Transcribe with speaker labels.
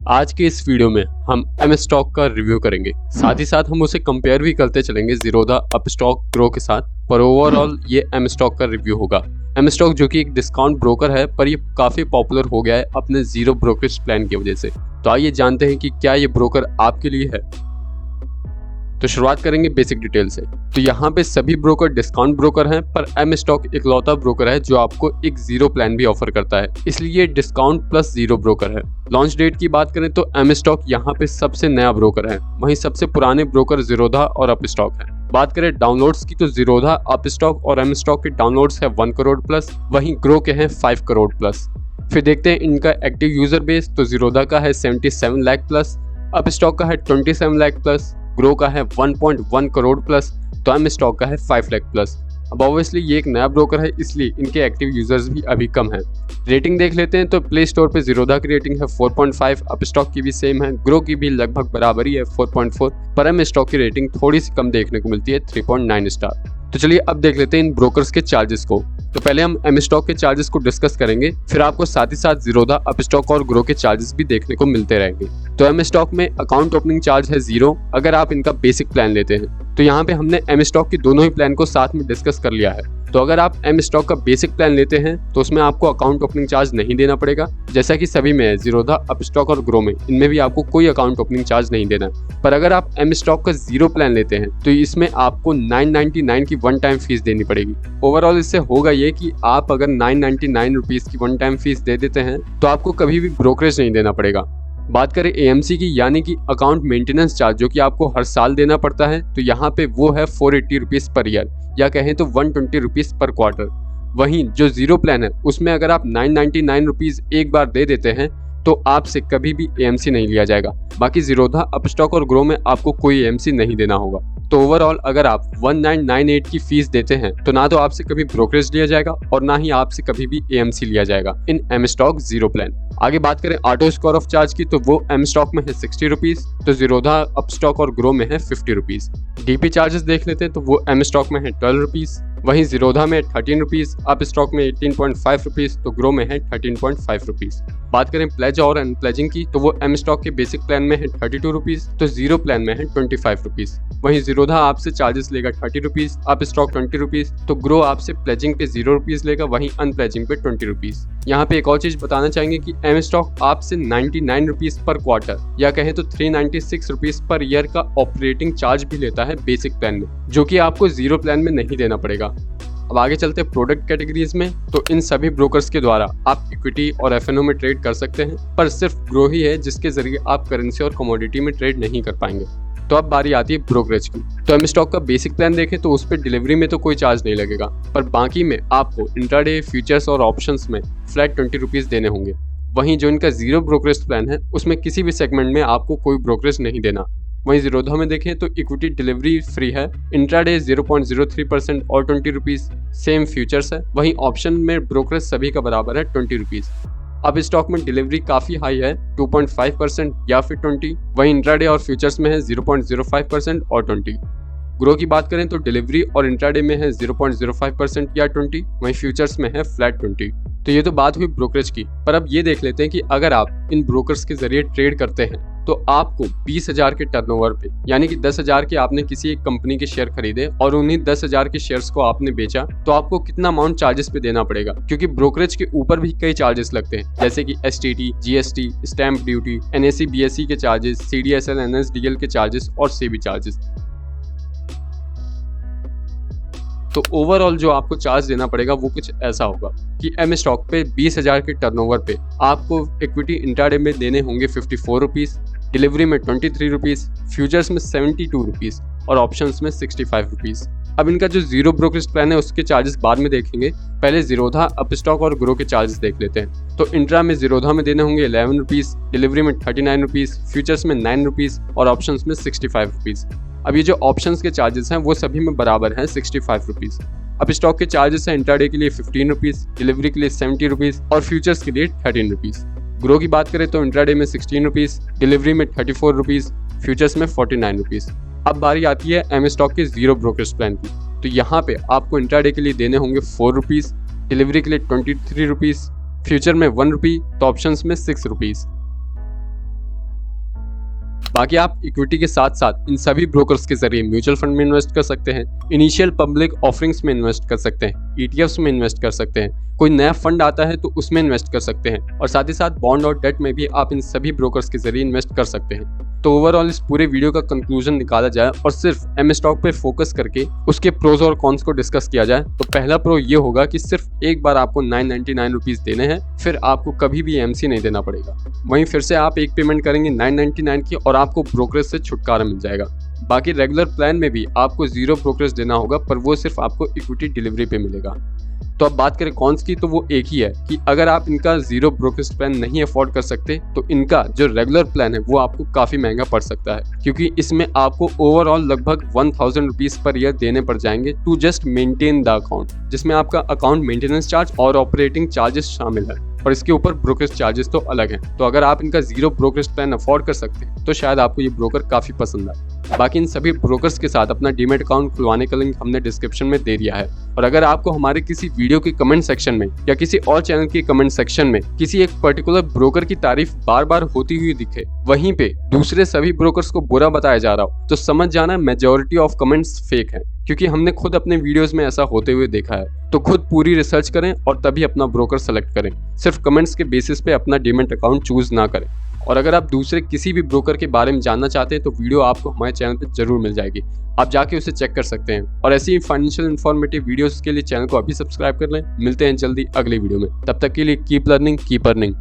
Speaker 1: आज के इस वीडियो में हम एम स्टॉक का रिव्यू करेंगे, साथ ही साथ हम उसे कंपेयर भी करते चलेंगे जीरोधा अपस्टॉक ग्रो के साथ। पर ओवरऑल ये एम स्टॉक का रिव्यू होगा। एम स्टॉक जो कि एक डिस्काउंट ब्रोकर है, पर ये काफ़ी पॉपुलर हो गया है अपने जीरो ब्रोकरेज प्लान की वजह से। तो आइए जानते हैं कि क्या ये ब्रोकर आपके लिए है। तो शुरुआत करेंगे बेसिक डिटेल से। तो यहाँ पे सभी ब्रोकर डिस्काउंट ब्रोकर हैं, पर एम स्टॉक इकलौता ब्रोकर है जो आपको एक जीरो प्लान भी ऑफर करता है, इसलिए डिस्काउंट प्लस जीरो ब्रोकर है। लॉन्च डेट की बात करें तो एम स्टॉक यहाँ पे सबसे नया ब्रोकर है, वहीं सबसे पुराने ब्रोकर जीरोधा और अपस्टॉक है। बात करें डाउनलोड्स की तो जीरोधा, अपस्टॉक और एम स्टॉक के डाउनलोड्स है 1 करोड़ प्लस, वहीं ग्रो के हैं 5 करोड़ प्लस। फिर देखते हैं इनका एक्टिव यूजर बेस। तो जीरोधा का है 77 लाख प्लस, अपस्टॉक का है 27 लाख प्लस, ग्रो का है 1.1 करोड़ प्लस, तो एम स्टॉक का है 5 लाख प्लस। अब ऑब्वियसली ये एक नया ब्रोकर है, इसलिए इनके एक्टिव यूजर्स भी अभी कम हैं। रेटिंग देख लेते हैं तो प्ले स्टोर पे जीरोधा की रेटिंग है 4.5, अपस्टॉक की भी सेम है, ग्रो की भी लगभग बराबर ही है 4.4, पर एम स्टॉक की रेटिंग थोड़ी सी कम देखने को मिलती है 3.9 स्टार। तो चलिए अब देख लेते हैं इन ब्रोकर्स के चार्जेस को। तो पहले हम एम स्टॉक के चार्जेस को डिस्कस करेंगे, फिर आपको साथ ही साथ जीरोधा, अपस्टॉक और ग्रो के चार्जेस भी देखने को मिलते रहेंगे। तो एम स्टॉक में अकाउंट ओपनिंग चार्ज है 0 अगर आप इनका बेसिक प्लान लेते हैं। तो यहाँ पे हमने एम स्टॉक की दोनों ही प्लान को साथ में डिस्कस कर लिया है। तो अगर आप एम स्टॉक का बेसिक प्लान लेते हैं तो उसमें आपको अकाउंट ओपनिंग चार्ज नहीं देना पड़ेगा, जैसा कि सभी में है, जीरोधा, अपस्टॉक और ग्रो में, इनमें भी आपको कोई अकाउंट ओपनिंग चार्ज नहीं देना। पर अगर आप एम स्टॉक का जीरो प्लान लेते हैं तो इसमें आपको 999 की वन टाइम फीस देनी पड़ेगी। ओवरऑल इससे होगा ये कि आप अगर 999 रुपीज़ की वन टाइम फीस दे देते हैं तो आपको कभी भी ब्रोकरेज नहीं देना पड़ेगा। बात करें एएमसी की, यानी कि अकाउंट मेंटेनेंस चार्ज, जो कि आपको हर साल देना पड़ता है, तो यहाँ पे वो है 480 रुपीज़ पर ईयर, या कहें तो 120 रुपीज़ पर क्वार्टर। वहीं जो जीरो प्लान है उसमें अगर आप 999 रुपीज़ एक बार दे देते हैं तो आपसे कभी भी एएमसी नहीं लिया जाएगा। बाकी जीरोधा, अपस्टॉक और ग्रो में आपको कोई एएमसी नहीं देना होगा। तो ओवरऑल अगर आप 1998 की फीस देते हैं तो ना तो आपसे कभी ब्रोकरेज लिया जाएगा और ना ही आपसे कभी भी एएमसी लिया जाएगा in mStock zero plan. आगे बात करें ऑटो स्कोर ऑफ चार्ज की, तो वो एम स्टॉक में है 60 रुपीज़, तो जीरोधा, अपस्टॉक और ग्रो में है 50 रुपीज़। डीपी चार्जेस देख लेते हैं तो वो एम स्टॉक में है 12 रुपीज़, वहीं जीरोधा में 13 रुपीज़, अप स्टॉक में 18.5 रुपीज़, तो ग्रो में है 13.5 रुपीज़। बात करें प्लेज और अनप्लेजिंग की, तो वो एम स्टॉक के बेसिक प्लान में है 32 रुपीज़, तो जीरो प्लान में है 25 रुपीज़। वहीं जीरोधा आपसे चार्जेस लेगा 30 रुपीज़, अप स्टॉक 20 रुपीज़, तो ग्रो आपसे प्लेजिंग पे 0 रुपीज़ लेगा, वहीं अनप्लेजिंग पे 20 रुपीज़। यहाँ पे एक और चीज़ बताना चाहेंगे कि एम स्टॉक आपसे 99 रुपीज़ पर क्वार्टर, या कहें तो 396 रुपीज़ पर ईयर का ऑपरेटिंग चार्ज भी लेता है बेसिक प्लान में, जो कि आपको जीरो प्लान में नहीं देना पड़ेगा। अब आगे चलते हैं प्रोडक्ट कैटेगरीज में। तो इन सभी ब्रोकर्स के द्वारा आप इक्विटी और एफएनओ में ट्रेड कर सकते हैं, पर सिर्फ ग्रो ही है जिसके जरिए आप करेंसी और कमोडिटी में ट्रेड नहीं कर पाएंगे। तो अब बारी आती है ब्रोकरेज की। तो एम स्टॉक का बेसिक प्लान देखें तो उस पर डिलीवरी में तो कोई चार्ज नहीं लगेगा, पर बाकी में आपको इंट्राडे, फ्यूचर्स और ऑप्शंस में फ्लैट 20 रुपीज़ देने होंगे। वहीं जो इनका जीरो ब्रोकरेज प्लान है उसमें किसी भी सेगमेंट में आपको कोई ब्रोकरेज नहीं देना। वहीं जीरोधा में देखें तो इक्विटी डिलीवरी फ्री है, इंट्राडे 0.03% और 20 रुपीज़, सेम फ्यूचर्स है। वहीं ऑप्शन में ब्रोकरेज सभी का बराबर है 20 रुपीज़। अब स्टॉक में डिलीवरी काफ़ी हाई है, 2.5% या फिर 20, वहीं इंट्राडे और फ्यूचर्स में है 0.05% और 20। ग्रो की बात करें तो डिलीवरी और इंट्राडे में है 0.05% या 20, वहीं फ्यूचर्स में है फ्लैट 20। तो ये तो बात हुई ब्रोकरेज की, पर अब ये देख लेते हैं कि अगर आप इन ब्रोकर्स के जरिए ट्रेड करते हैं तो आपको 20,000 के टर्नओवर पे, यानी कि 10,000 के आपने किसी एक कंपनी के शेयर खरीदे और उन्हीं 10,000 के शेयर्स को आपने बेचा, तो आपको कितना अमाउंट चार्जेस पे देना पड़ेगा, क्योंकि ब्रोकरेज के ऊपर भी कई चार्जेस लगते हैं, जैसे कि STT, GST, stamp duty, NSC BSE के चार्जेस, सीडीएसएल, एनएसडीएल के चार्जेस और सेबी चार्जेस। तो ओवरऑल जो आपको चार्ज देना पड़ेगा वो कुछ ऐसा होगा कि एम स्टॉक पे 20,000 के टर्नओवर पे आपको इक्विटी इंट्राडे में देने होंगे 54 रुपीज़, डिलीवरी में 23 रुपीज़, फ्यूचर्स में 72 रुपीज़ और ऑप्शंस में 65 रुपीज़। अब इनका जो जीरो ब्रोकरेज प्लान है उसके चार्जेस बाद में देखेंगे, पहले जीरोधा, अपस्टॉक और ग्रो के चार्जेस देख लेते हैं। तो इंट्रा में जीरोधा में देने होंगे 11 रुपीज़, डिलीवरी में 39 रुपीज़, फ्यूचर्स में 9 रुपीज़ और ऑप्शंस में 65 रुपीज़। अब ये जो ऑप्शंस के चार्जेस हैं वो सभी में बराबर हैं 65 रुपीज़। अब स्टॉक के चार्जेस हैं इंट्राडे के लिए 15 रुपीज़, डिलीवरी के लिए 70 रुपीज़ और फ्यूचर्स के लिए 13 रुपीज़। ग्रो की बात करें तो इंट्राडे में 16 रुपीज़, डिलीवरी में 34 रुपीज़, फ्यूचर्स में 49 रुपीज़। अब बारी आती है एम स्टॉक के जीरो ब्रोकरेज प्लान की। तो यहाँ पे आपको इंट्राडे के लिए देने होंगे 4 रुपीज़, डिलीवरी के लिए 23 रुपीज़, फ्यूचर में 1 रुपी, तो ऑप्शंस में 6 रुपीज़। बाकी आप इक्विटी के साथ साथ इन सभी ब्रोकर्स के जरिए म्यूचुअल फंड में इन्वेस्ट कर सकते हैं, इनिशियल पब्लिक ऑफरिंग्स में इन्वेस्ट कर सकते हैं, ETFs में इन्वेस्ट कर सकते हैं, कोई नया फंड आता है तो उसमें इन्वेस्ट कर सकते हैं और साथ ही साथ बॉन्ड और डेट में भी आप इन सभी ब्रोकर्स के जरिए इन्वेस्ट कर सकते हैं। तो ओवरऑल इस पूरे वीडियो का कंक्लूजन निकाला जाए और सिर्फ एम स्टॉक पे फोकस करके उसके प्रोज और कॉन्स को डिस्कस किया जाए तो पहला प्रो ये होगा कि सिर्फ एक बार आपको 999 रुपीज देने हैं, फिर आपको कभी भी MC नहीं देना पड़ेगा। वहीं फिर से आप एक पेमेंट करेंगे 999 की और आपको ब्रोकरेज से छुटकारा मिल जाएगा। बाकी रेगुलर प्लान में भी आपको 0 ब्रोकरेज देना होगा, पर वो सिर्फ आपको इक्विटी डिलीवरी पे मिलेगा। तो अब बात करें कॉन्स की तो वो एक ही है कि अगर आप इनका 0 ब्रोकरेज प्लान नहीं अफोर्ड कर सकते तो इनका जो रेगुलर प्लान है वो आपको काफी महंगा पड़ सकता है, क्योंकि इसमें आपको ओवरऑल लगभग 1000 रुपीज पर ईयर देने पड़ जाएंगे to just maintain the account, जिसमें आपका अकाउंट मेंटेनेंस चार्ज और ऑपरेटिंग चार्जेस शामिल है और इसके ऊपर ब्रोकरेज चार्जेस तो अलग हैं। तो अगर आप इनका 0 ब्रोकरेज प्लान अफोर्ड कर सकते हैं तो शायद आपको ये ब्रोकर काफी पसंद आए। बाकी इन सभी ब्रोकर्स के साथ अपना डीमैट अकाउंट खुलवाने का लिंक हमने डिस्क्रिप्शन में दे दिया है। और अगर आपको हमारे किसी वीडियो के कमेंट सेक्शन में या किसी और चैनल के कमेंट सेक्शन में किसी एक पर्टिकुलर ब्रोकर की तारीफ बार बार होती हुई दिखे, वहीं पे दूसरे सभी ब्रोकर्स को बुरा बताया जा रहा हो, तो समझ जाना मेजॉरिटी ऑफ कमेंट्स फेक हैं, क्योंकि हमने खुद अपने वीडियोस में ऐसा होते हुए देखा है। तो खुद पूरी रिसर्च करें और तभी अपना ब्रोकर सेलेक्ट करें, सिर्फ कमेंट्स के बेसिस पे अपना डीमैट अकाउंट चूज ना करें। और अगर आप दूसरे किसी भी ब्रोकर के बारे में जानना चाहते हैं तो वीडियो आपको हमारे चैनल पे जरूर मिल जाएगी, आप जाके उसे चेक कर सकते हैं। और ऐसी ही फाइनेंशियल इन्फॉर्मेटिव वीडियोस के लिए चैनल को अभी सब्सक्राइब कर लें। मिलते हैं जल्दी अगली वीडियो में, तब तक के लिए कीप लर्निंग कीप अर्निंग।